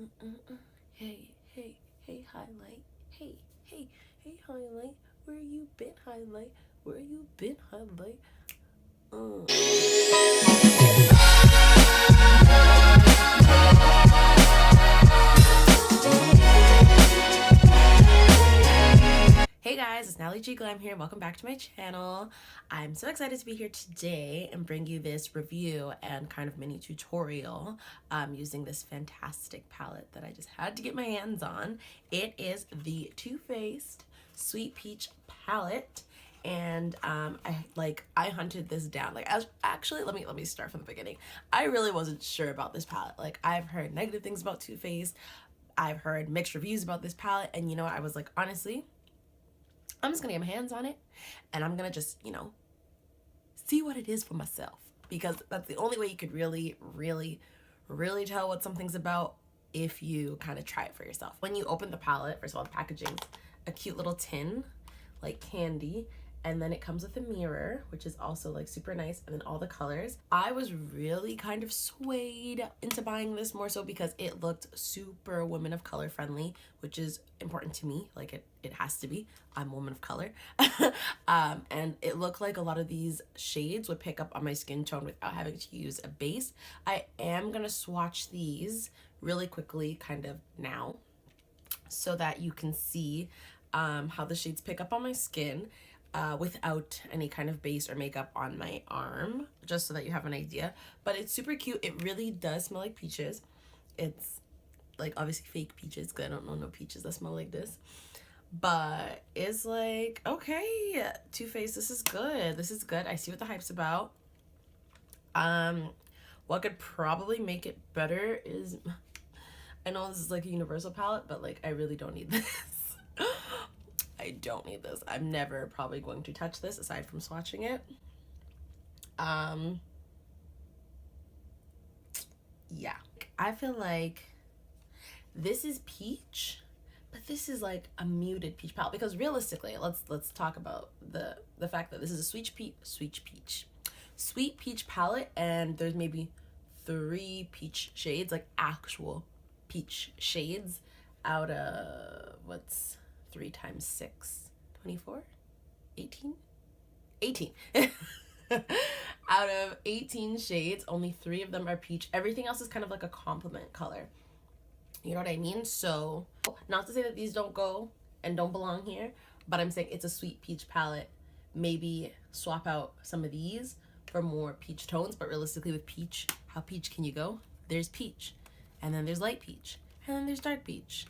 Hey, hey, hey, highlight. Hey, hey, hey, highlight. Where you been, highlight? Where you been, highlight? Hey guys, it's Natalie G Glam here. Welcome back to my channel. I'm so excited to be here today and bring you this review and kind of mini tutorial using this fantastic palette that I just had to get my hands on. It is the Too Faced Sweet Peach palette, and I hunted this down. Actually, let me start from the beginning. I really wasn't sure about this palette. Like, I've heard negative things about Too Faced. I've heard mixed reviews about this palette, and you know what? I was like, honestly, I'm just gonna get my hands on it and I'm gonna just, see what it is for myself, because that's the only way you could really tell what something's about, if you kind of try it for yourself. When you open the palette, first of all, the packaging's a cute little tin, like candy, and then it comes with a mirror, which is also like super nice, and then all the colors. I was really kind of swayed into buying this more so because it looked super women of color friendly, which is important to me. Like it has to be. I'm a woman of color. And it looked like a lot of these shades would pick up on my skin tone without having to use a base. I am gonna swatch these really quickly kind of now so that you can see how the shades pick up on my skin without any kind of base or makeup on my arm, just so that you have an idea. But it's super cute. It really does smell like peaches. It's like obviously fake peaches, because I don't know no peaches that smell like this, but it's like, okay, Too Faced, this is good. This is good. I see what the hype's about. What could probably make it better is, I know this is like a universal palette, but like I really don't need this. I don't need this. I'm never probably going to touch this aside from swatching it. Yeah, I feel like this is peach, but this is like a muted peach palette, because realistically, let's talk about the fact that this is a sweet peach palette, and there's maybe 3 peach shades, like actual peach shades, out of what's 3 times 6, 24, 18 out of 18 shades, only 3 of them are peach. Everything else is kind of like a complement color, you know what I mean? So not to say that these don't go and don't belong here, but I'm saying it's a sweet peach palette. Maybe swap out some of these for more peach tones, but realistically with peach, how peach can you go? There's peach, and then there's light peach, and then there's dark peach.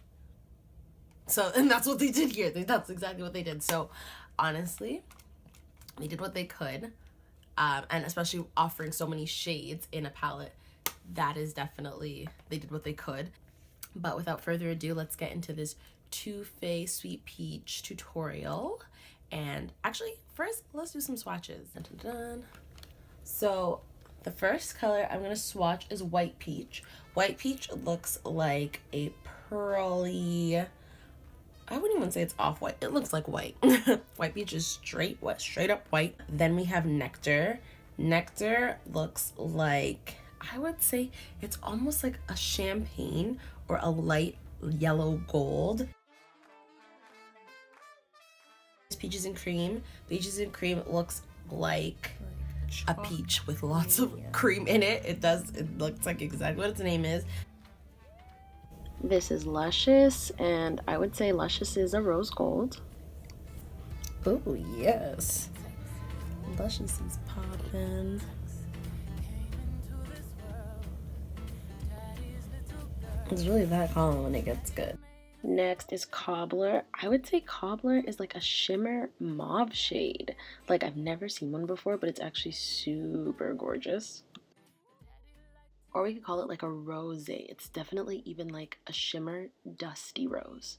So, and that's what they did here. That's exactly what they did. So honestly, they did what they could, and especially offering so many shades in a palette, that is definitely, they did what they could. But without further ado, let's get into this Too Faced Sweet Peach tutorial. And actually, first, let's do some swatches. Dun, dun, dun. So the first color I'm gonna swatch is White Peach. White Peach looks like a pearly, I wouldn't even say it's off-white. It looks like white. White Peach is straight up white. Then we have Nectar. Nectar looks like, I would say it's almost like a champagne or a light yellow gold. Peaches and Cream. Peaches and Cream looks like a peach with lots of cream in it. It looks like exactly what its name is. This is Luscious, and I would say Luscious is a rose gold. Oh yes, Luscious is poppin'. It's really that calm when it gets good. Next is Cobbler. I would say Cobbler is like a shimmer mauve shade. Like, I've never seen one before, but it's actually super gorgeous. Or we could call it like a rosé. It's definitely even like a shimmer dusty rose.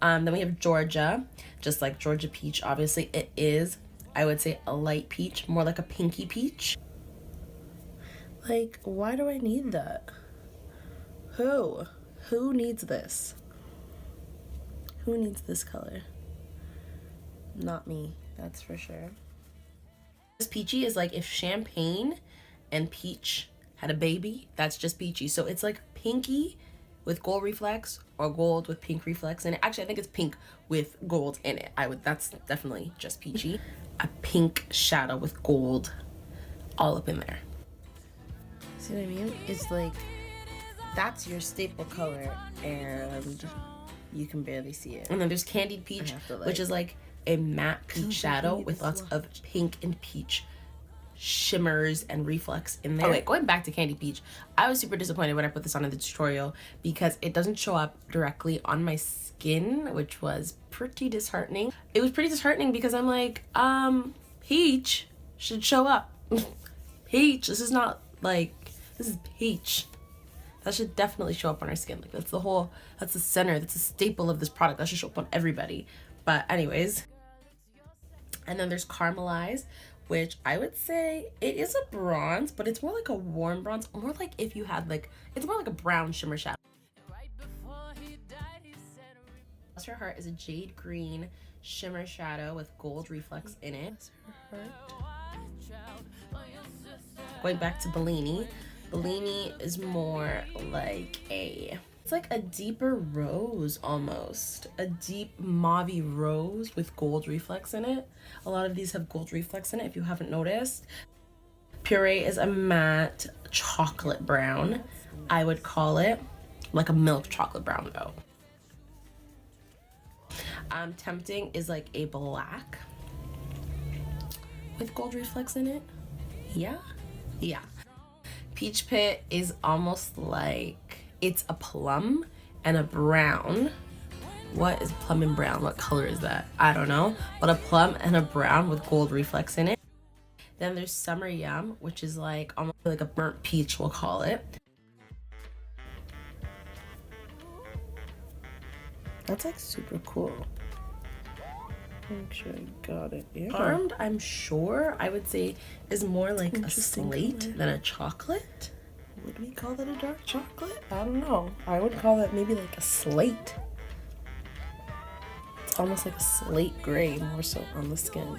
Then we have Georgia, just like Georgia Peach. Obviously it is, I would say, a light peach, more like a pinky peach. Like, why do I need that? Who needs this? Who needs this color? Not me, that's for sure. This peachy is like if champagne and peach had a baby, that's just peachy. So it's like pinky with gold reflex or gold with pink reflex in it. Actually, I think it's pink with gold in it. That's definitely just peachy. A pink shadow with gold all up in there. See what I mean? It's like, that's your staple color and you can barely see it. And then there's Candied Peach, which is like a matte peach shadow with lots of pink and peach shimmers and reflex in there. Oh wait, going back to Candy Peach, I was super disappointed when I put this on in the tutorial because it doesn't show up directly on my skin, which was pretty disheartening. It was pretty disheartening because I'm like, peach should show up. Peach, this is not like, this is peach. That should definitely show up on our skin. Like that's the center, that's the staple of this product. That should show up on everybody. But anyways, and then there's Caramelized, which I would say it is a bronze, but it's more like a warm bronze, more like if you had like, it's more like a brown shimmer shadow. Bless Her Heart is a jade green shimmer shadow with gold reflex in it. Going back to Bellini, Bellini is more like it's like a deeper rose almost. A deep mauvey rose with gold reflex in it. A lot of these have gold reflex in it if you haven't noticed. Puree is a matte chocolate brown. I would call it like a milk chocolate brown though. Tempting is like a black with gold reflex in it. Yeah. Peach Pit is almost like, it's a plum and a brown. What is plum and brown? What color is that? I don't know. But a plum and a brown with gold reflex in it. Then there's Summer Yum, which is like almost like a burnt peach, we'll call it. That's like super cool. Make sure I got it. Yeah. Armed, I'm sure I would say is more like a slate than a chocolate. Would we call that a dark chocolate? I don't know. I would call that maybe like a slate. It's almost like a slate gray, more so on the skin.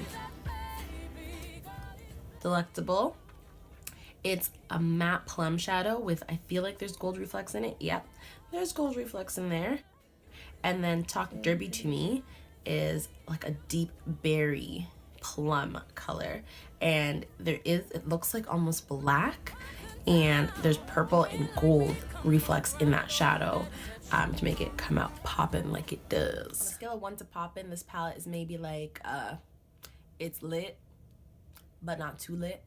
Delectable. It's a matte plum shadow with, I feel like there's gold reflex in it. Yep, there's gold reflex in there. And then Talk Derby to Me is like a deep berry plum color. And it looks like almost black. And there's purple and gold reflex in that shadow to make it come out poppin' like it does. On a scale of 1 to poppin', this palette is maybe like, it's lit, but not too lit.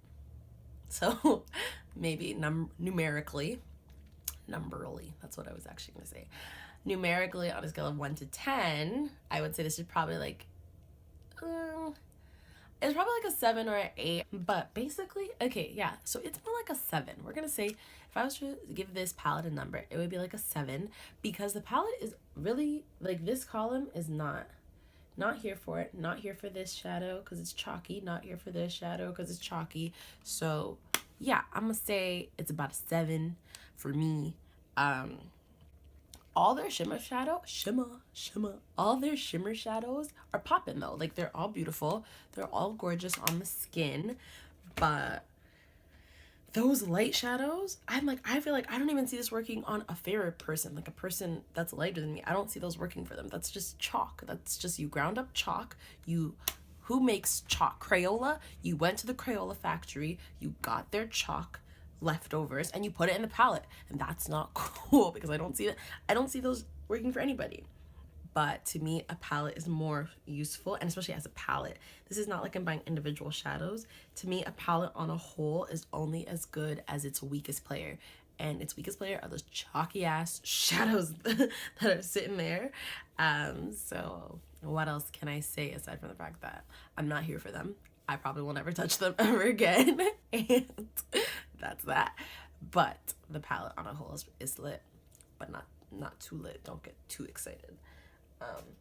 So maybe numberally, that's what I was actually gonna say. Numerically, on a scale of 1 to 10, I would say this is probably like, it's probably like a 7 or an 8, but basically, okay, yeah, so it's more like a 7. We're gonna say, if I was to give this palette a number, it would be like a 7, because the palette is really, like, this column is not here for it, not here for this shadow, because it's chalky, not here for this shadow, because it's chalky, so, yeah, I'm gonna say it's about a 7 for me. All their all their shimmer shadows are popping though. Like, they're all beautiful. They're all gorgeous on the skin. But those light shadows, I feel like I don't even see this working on a fairer person. Like a person that's lighter than me. I don't see those working for them. That's just chalk. That's just, you ground up chalk. Who makes chalk? Crayola? You went to the Crayola factory. You got their chalk leftovers and you put it in the palette, and that's not cool because I don't see it. I don't see those working for anybody. But to me, a palette is more useful, and especially as a palette, this is not like I'm buying individual shadows. To me, a palette on a whole is only as good as its weakest player, and its weakest player are those chalky ass shadows that are sitting there. So what else can I say aside from the fact that I'm not here for them? I probably will never touch them ever again. And that's that. But the palette on a whole is lit, but not too lit. Don't get too excited.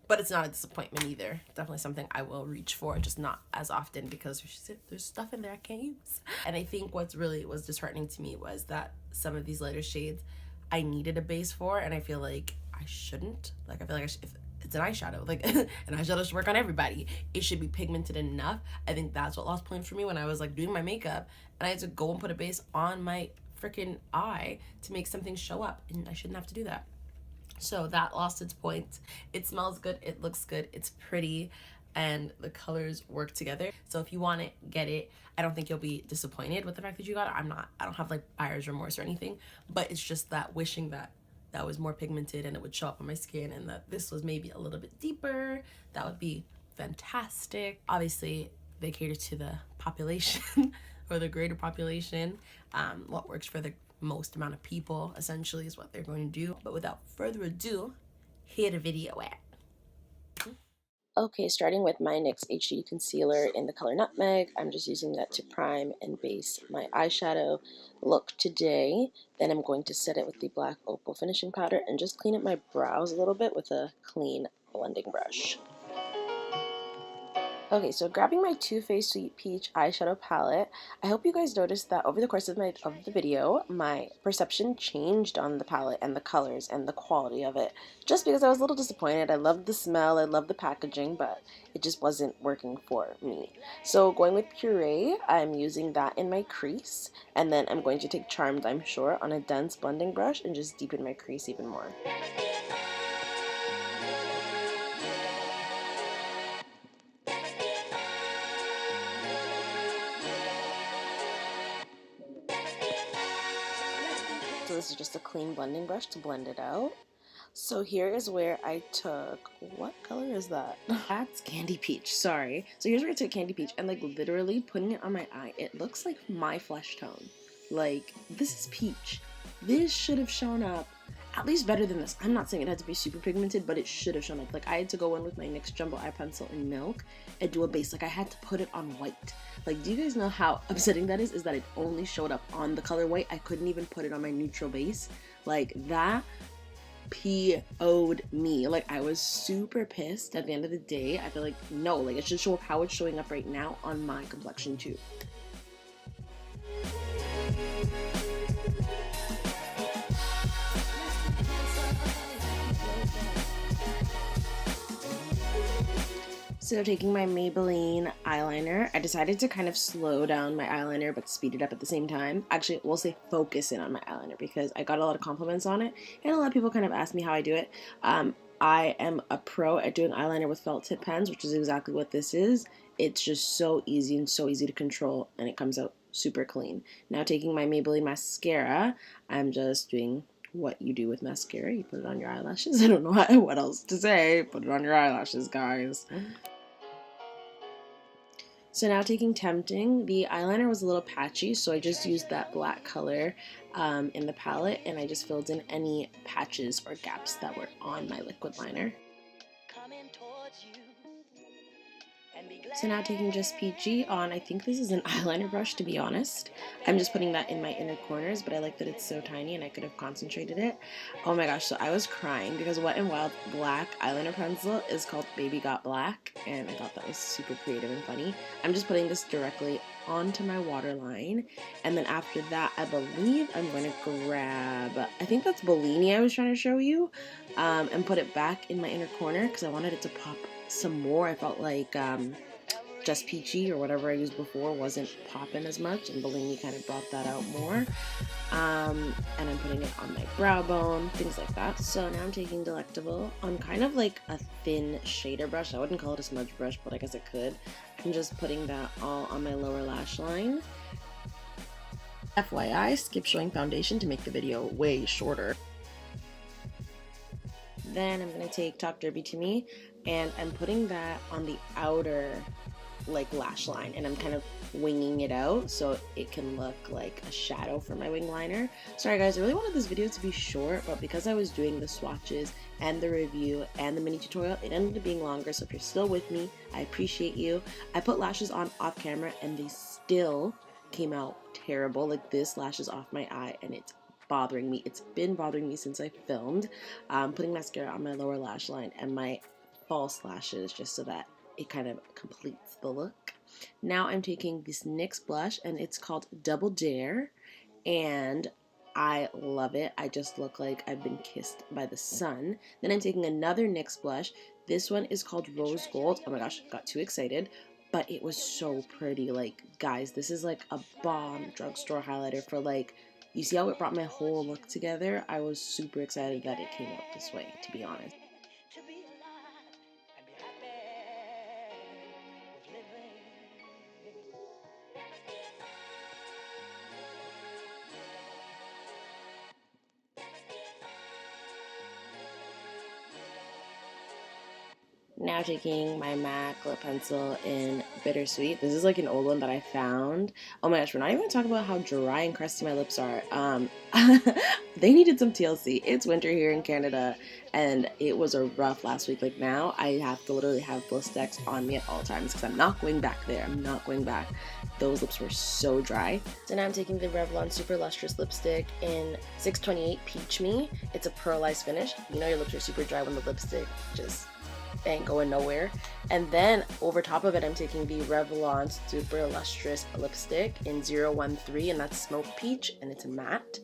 But it's not a disappointment either. Definitely something I will reach for, just not as often because there's stuff in there I can't use. And I think what's really was disheartening to me was that some of these lighter shades I needed a base for, and I feel like I shouldn't. Like, I feel like if it's an eyeshadow, like an eyeshadow should work on everybody. It should be pigmented enough. I think that's what lost points for me when I was like doing my makeup and I had to go and put a base on my freaking eye to make something show up, and I shouldn't have to do that. So that lost its point. It smells good, it looks good, it's pretty, and the colors work together. So if you want it, get it. I don't think you'll be disappointed with the fact that you got it. I don't have like buyer's remorse or anything, but it's just that wishing that that was more pigmented and it would show up on my skin, and that this was maybe a little bit deeper. That would be fantastic. Obviously, they cater to the population or the greater population. What works for the most amount of people essentially is what they're going to do. But without further ado, here the video at. Okay, starting with my NYX HD concealer in the color Nutmeg. I'm just using that to prime and base my eyeshadow look today. Then I'm going to set it with the black opal finishing powder and just clean up my brows a little bit with a clean blending brush. Okay, so grabbing my Too Faced Sweet Peach eyeshadow palette, I hope you guys noticed that over the course of the video, my perception changed on the palette and the colors and the quality of it, just because I was a little disappointed. I loved the smell, I loved the packaging, but it just wasn't working for me. So going with Puree, I'm using that in my crease, and then I'm going to take Charmed, I'm sure, on a dense blending brush and just deepen my crease even more. So this is just a clean blending brush to blend it out. So here is where I took, what color is that? That's Candy Peach, sorry. So here's where I took Candy Peach and like literally putting it on my eye. It looks like my flesh tone. Like, this is peach. This should have shown up at least better than this. I'm not saying it had to be super pigmented, but it should have shown up. Like, I had to go in with my NYX Jumbo Eye Pencil in Milk and do a base. Like, I had to put it on white. Like, do you guys know how upsetting that is? Is that it only showed up on the color white. I couldn't even put it on my neutral base. Like, that PO'd me. Like, I was super pissed at the end of the day. I feel like, no, like, it should show up how it's showing up right now on my complexion too. So taking my Maybelline eyeliner, I decided to kind of slow down my eyeliner but speed it up at the same time. Actually, we'll say focus in on my eyeliner because I got a lot of compliments on it, and a lot of people kind of asked me how I do it. I am a pro at doing eyeliner with felt tip pens, which is exactly what this is. It's just so easy and so easy to control, and it comes out super clean. Now taking my Maybelline mascara, I'm just doing what you do with mascara. You put it on your eyelashes. I don't know what else to say. Put it on your eyelashes, guys. So now taking Tempting, the eyeliner was a little patchy, so I just used that black color in the palette, and I just filled in any patches or gaps that were on my liquid liner. So now taking Just Peachy on, I think this is an eyeliner brush, to be honest. I'm just putting that in my inner corners, but I like that it's so tiny and I could have concentrated it. Oh my gosh, so I was crying because Wet n Wild black eyeliner pencil is called Baby Got Black, and I thought that was super creative and funny. I'm just putting this directly onto my waterline, and then after that, I believe I'm going to grab, I think that's Bellini I was trying to show you, and put it back in my inner corner because I wanted it to pop some more. I felt like Just Peachy or whatever I used before wasn't popping as much, and Bellini kind of brought that out more. And I'm putting it on my brow bone, things like that. So now I'm taking Delectable on kind of like a thin shader brush. I wouldn't call it a smudge brush, but I guess I could. I'm just putting that all on my lower lash line. FYI, skip showing foundation to make the video way shorter. Then I'm going to take Talk Derby to Me, and I'm putting that on the outer like lash line, and I'm kind of winging it out so it can look like a shadow for my wing liner. Sorry guys, I really wanted this video to be short, but because I was doing the swatches and the review and the mini tutorial, it ended up being longer. So if you're still with me, I appreciate you. I put lashes on off camera and they still came out terrible. Like, this lash is off my eye and it's bothering me. It's been bothering me since I filmed. Putting mascara on my lower lash line and my false lashes just so that it kind of completes the look. Now I'm taking this NYX blush, and it's called Double Dare, and I love it. I just look like I've been kissed by the sun. Then I'm taking another NYX blush. This one is called Rose Gold. Oh my gosh, got too excited. But it was so pretty. Like, guys, this is like a bomb drugstore highlighter for like you see how it brought my whole look together? I was super excited that it came out this way, to be honest. Now taking my MAC lip pencil in Bittersweet. This is like an old one that I found. Oh my gosh, we're not even talking about how dry and crusty my lips are. They needed some TLC. It's winter here in Canada, and it was a rough last week. Like now, I have to literally have Blistex on me at all times because I'm not going back there. I'm not going back. Those lips were so dry. So now I'm taking the Revlon Super Lustrous lipstick in 628 Peach Me. It's a pearlized finish. You know your lips are super dry when the lipstick just ain't going nowhere. And then over top of it, I'm taking the Revlon Super Lustrous lipstick in 013, and that's Smoke Peach, and it's a matte.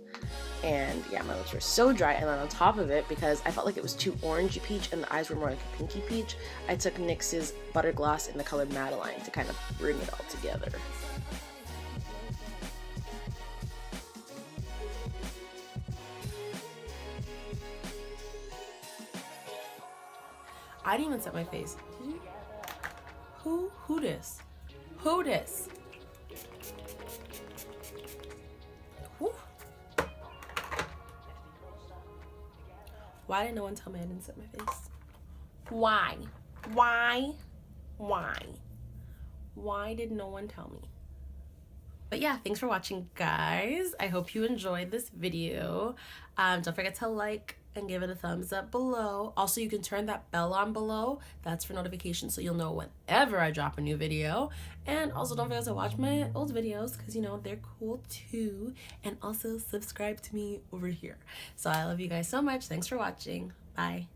And yeah, my lips were so dry. And then on top of it, because I felt like it was too orangey peach and the eyes were more like a pinky peach, I took NYX's Butter Gloss in the color Madeline to kind of bring it all together. I didn't even set my face. Did you? Who this? Who this? Who? Why didn't no one tell me I didn't set my face? Why? Why? Why did no one tell me? But yeah, thanks for watching, guys. I hope you enjoyed this video. Don't forget to like and give it a thumbs up below. Also, you can turn that bell on below. That's for notifications, so you'll know whenever I drop a new video. And also, don't forget to watch my old videos because, you know, they're cool too. And also, subscribe to me over here. So I love you guys so much. Thanks for watching. Bye.